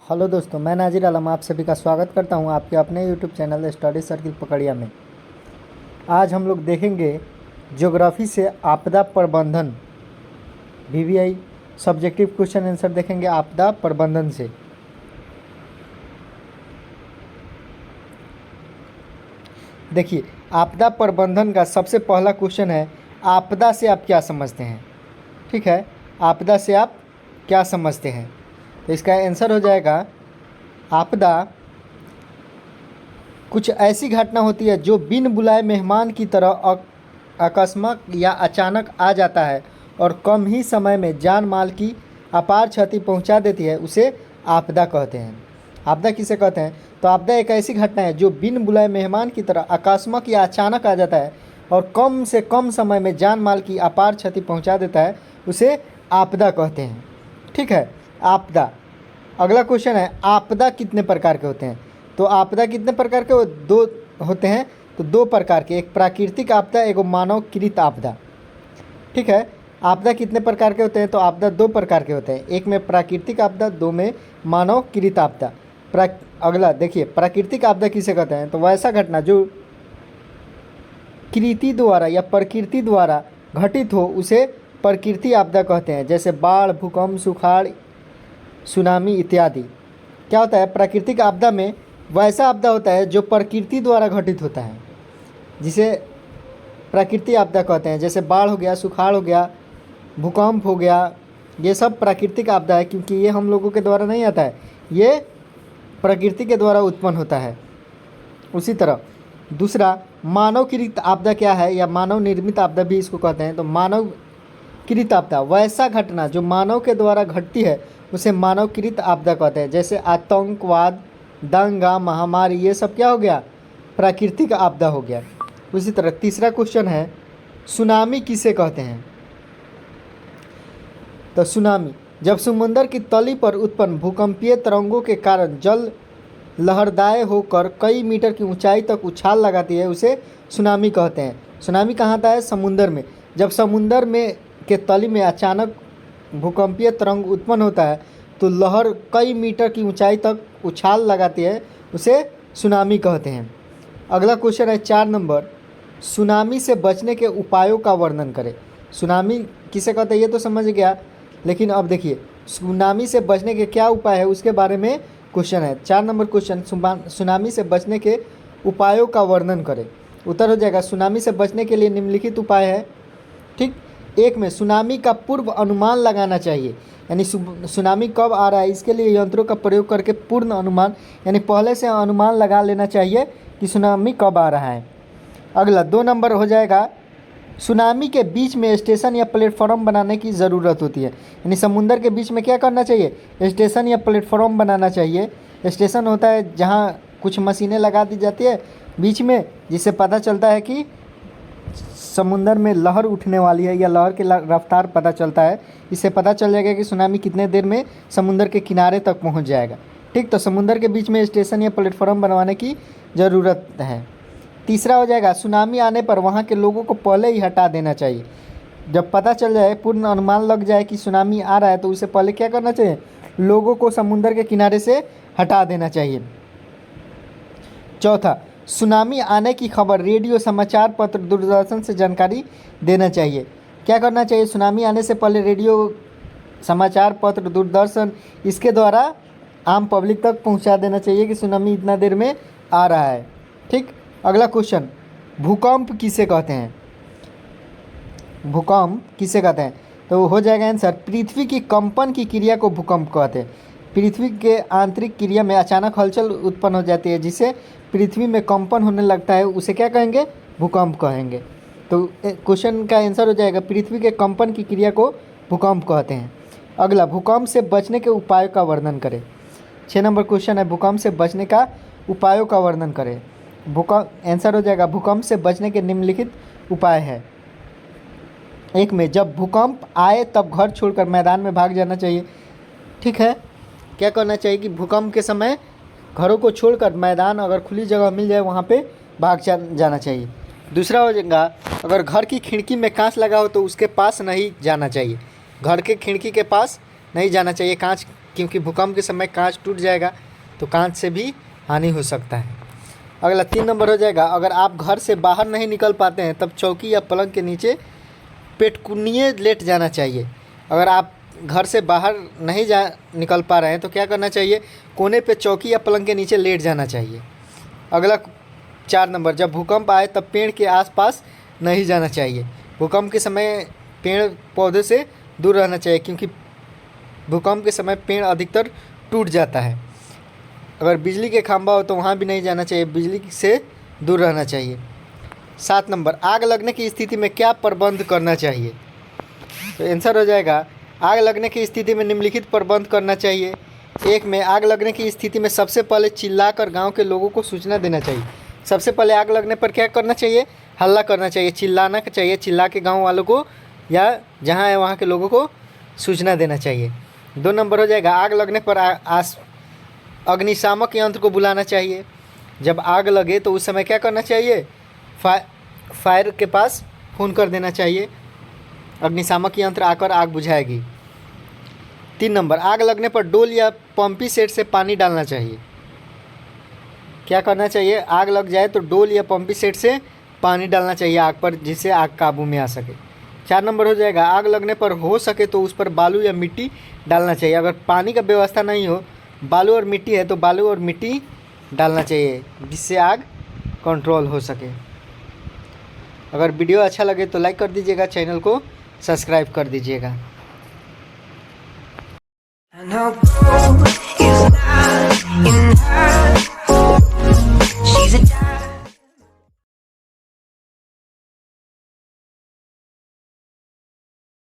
Hello दोस्तों, मैं नाजिर आलम आप सभी का स्वागत करता हूं आपके अपने यूट्यूब चैनल स्टडी सर्किल पकड़िया में। आज हम लोग देखेंगे ज्योग्राफी से आपदा प्रबंधन, वीवीआई सब्जेक्टिव क्वेश्चन आंसर देखेंगे आपदा प्रबंधन से। देखिए, आपदा प्रबंधन का सबसे पहला क्वेश्चन है, आपदा से आप क्या समझते हैं। ठीक है, आपदा से आप क्या समझते हैं, तो इसका आंसर हो जाएगा आपदा कुछ ऐसी घटना होती है जो बिन बुलाए मेहमान की तरह अकस्मात या अचानक आ जाता है और कम ही समय में जान माल की अपार क्षति पहुंचा देती है, उसे आपदा कहते हैं। आपदा किसे कहते हैं? तो आपदा एक ऐसी घटना है जो बिन बुलाए मेहमान की तरह अकस्मात या अचानक आ जाता है और कम से कम समय में जान माल की अपार क्षति पहुंचा देता है, उसे आपदा कहते हैं। ठीक है, आपदा। अगला क्वेश्चन है, आपदा कितने प्रकार के होते हैं। तो आपदा कितने प्रकार के? दो होते हैं। तो दो प्रकार के, एक प्राकृतिक आपदा, एक मानवकृत आपदा। ठीक है, आपदा कितने प्रकार के होते हैं? तो आपदा दो प्रकार के होते हैं, एक में प्राकृतिक आपदा, दो में मानवकृत आपदा। अगला देखिए, प्राकृतिक आपदा किसे कहते हैं? तो वैसा घटना जो कृति द्वारा या प्रकृति द्वारा घटित हो, उसे प्रकृति आपदा कहते हैं। जैसे बाढ़, भूकंप, सुखाड़, सुनामी इत्यादि। क्या होता है? प्राकृतिक आपदा में वैसा आपदा होता है जो प्रकृति द्वारा घटित होता है, जिसे प्राकृतिक आपदा कहते हैं। जैसे बाढ़ हो गया, सुखाड़ हो गया, भूकंप हो गया, ये सब प्राकृतिक आपदा है, क्योंकि ये हम लोगों के द्वारा नहीं आता है, ये प्रकृति के द्वारा उत्पन्न होता है। उसी तरह दूसरा मानवकृत आपदा क्या है, या मानव निर्मित आपदा भी इसको कहते हैं। तो मानवकृत आपदा वैसा घटना जो मानव के द्वारा घटती है, उसे मानवकृत आपदा कहते हैं। जैसे आतंकवाद, दंगा, महामारी, ये सब क्या हो गया? प्राकृतिक आपदा हो गया। उसी तरह तीसरा क्वेश्चन है, सुनामी किसे कहते हैं। तो सुनामी जब समुद्र की तली पर उत्पन्न भूकंपीय तरंगों के कारण जल लहरदार होकर कई मीटर की ऊंचाई तक उछाल लगाती है, उसे सुनामी कहते हैं। सुनामी कहाँ आता है? समुद्र में। जब समुद्र में के तली में अचानक भूकंपीय तरंग उत्पन्न होता है तो लहर कई मीटर की ऊंचाई तक उछाल लगाती है, उसे सुनामी कहते हैं। अगला क्वेश्चन है 4 नंबर, सुनामी से बचने के उपायों का वर्णन करें। सुनामी किसे कहते हैं ये तो समझ गया, लेकिन अब देखिए सुनामी से बचने के क्या उपाय है उसके बारे में क्वेश्चन है। 4 नंबर क्वेश्चन, सुनामी से बचने के उपायों का वर्णन करें। उत्तर हो जाएगा, सुनामी से बचने के लिए निम्नलिखित उपाय है। ठीक, एक में सुनामी का पूर्व अनुमान लगाना चाहिए, यानी सुनामी कब आ रहा है इसके लिए यंत्रों का प्रयोग करके पूर्ण अनुमान, यानी पहले से अनुमान लगा लेना चाहिए कि सुनामी कब आ रहा है। अगला 2 नंबर हो जाएगा, सुनामी के बीच में स्टेशन या प्लेटफॉर्म बनाने की ज़रूरत होती है, यानी समुद्र के बीच में क्या करना चाहिए? स्टेशन या प्लेटफॉर्म बनाना चाहिए। स्टेशन होता है जहाँ कुछ मशीनें लगा दी जाती है बीच में, जिससे पता चलता है कि समुद्र में लहर उठने वाली है या लहर की रफ्तार पता चलता है। इससे पता चल जाएगा कि सुनामी कितने देर में समुद्र के किनारे तक पहुंच जाएगा। ठीक, तो समुद्र के बीच में स्टेशन या प्लेटफॉर्म बनवाने की ज़रूरत है। तीसरा हो जाएगा, सुनामी आने पर वहां के लोगों को पहले ही हटा देना चाहिए। जब पता चल जाए, पूर्ण अनुमान लग जाए कि सुनामी आ रहा है, तो उसे पहले क्या करना चाहिए? लोगों को समुद्र के किनारे से हटा देना चाहिए। चौथा, सुनामी आने की खबर रेडियो, समाचार पत्र, दूरदर्शन से जानकारी देना चाहिए। क्या करना चाहिए? सुनामी आने से पहले रेडियो, समाचार पत्र, दूरदर्शन, इसके द्वारा आम पब्लिक तक पहुंचा देना चाहिए कि सुनामी इतना देर में आ रहा है। ठीक, अगला क्वेश्चन, भूकंप किसे कहते हैं। भूकंप किसे कहते हैं? तो हो जाएगा आंसर, पृथ्वी की कंपन की क्रिया को भूकंप कहते हैं। पृथ्वी के आंतरिक क्रिया में अचानक हलचल उत्पन्न हो जाती है, जिसे पृथ्वी में कंपन होने लगता है, उसे क्या कहेंगे? भूकंप कहेंगे। तो क्वेश्चन का आंसर हो जाएगा, पृथ्वी के कंपन की क्रिया को भूकंप कहते हैं। अगला, भूकंप से बचने के उपायों का वर्णन करें। 6 नंबर क्वेश्चन है, भूकंप से बचने का उपायों का वर्णन करें। भूकंप आंसर हो जाएगा, भूकंप से बचने के निम्नलिखित उपाय है। एक में, जब भूकंप आए तब घर छोड़कर मैदान में भाग जाना चाहिए। ठीक है, क्या करना चाहिए कि भूकंप के समय घरों को छोड़कर मैदान, अगर खुली जगह मिल जाए वहाँ पे भाग जाना चाहिए। दूसरा हो जाएगा, अगर घर की खिड़की में कांच लगा हो तो उसके पास नहीं जाना चाहिए। घर के खिड़की के पास नहीं जाना चाहिए, कांच क्योंकि भूकंप के समय कांच टूट जाएगा तो कांच से भी हानि हो सकता है। अगला 3 नंबर हो जाएगा, अगर आप घर से बाहर नहीं निकल पाते हैं तब चौकी या पलंग के नीचे पेटकुनिए लेट जाना चाहिए। अगर आप घर से बाहर नहीं निकल पा रहे हैं तो क्या करना चाहिए, कोने पे चौकी या पलंग के नीचे लेट जाना चाहिए। अगला 4 नंबर, जब भूकंप आए तब पेड़ के आसपास नहीं जाना चाहिए। भूकंप के समय पेड़ पौधे से दूर रहना चाहिए क्योंकि भूकंप के समय पेड़ अधिकतर टूट जाता है। अगर बिजली के खंभा हो तो वहाँ भी नहीं जाना चाहिए, बिजली से दूर रहना चाहिए। 7 नंबर, आग लगने की स्थिति में क्या प्रबंध करना चाहिए। तो आंसर हो जाएगा, आग लगने की स्थिति में निम्नलिखित प्रबंध करना चाहिए। 1 में, आग लगने की स्थिति में सबसे पहले चिल्लाकर गांव के लोगों को सूचना देना चाहिए। सबसे पहले आग लगने पर क्या करना चाहिए, हल्ला करना चाहिए, चिल्लाना चाहिए, चिल्ला के गाँव वालों को या जहाँ है वहाँ के लोगों को सूचना देना चाहिए। 2 नंबर हो जाएगा, आग लगने पर अग्निशामक यंत्र को बुलाना चाहिए। जब आग लगे तो उस समय क्या करना चाहिए, फायर के पास फ़ोन कर देना चाहिए, अग्निशामक यंत्र आकर आग बुझाएगी। 3 नंबर, आग लगने पर डोल या पंपी सेट से पानी डालना चाहिए। क्या करना चाहिए, आग लग जाए तो डोल या पंपी सेट से पानी डालना चाहिए आग पर, जिससे आग काबू में आ सके। 4 नंबर हो जाएगा, आग लगने पर हो सके तो उस पर बालू या मिट्टी डालना चाहिए। अगर पानी का व्यवस्था नहीं हो, बालू और मिट्टी है तो बालू और मिट्टी डालना चाहिए जिससे आग कंट्रोल हो सके। अगर वीडियो अच्छा लगे तो लाइक कर दीजिएगा, चैनल को सब्सक्राइब कर दीजिएगा। I know is not in her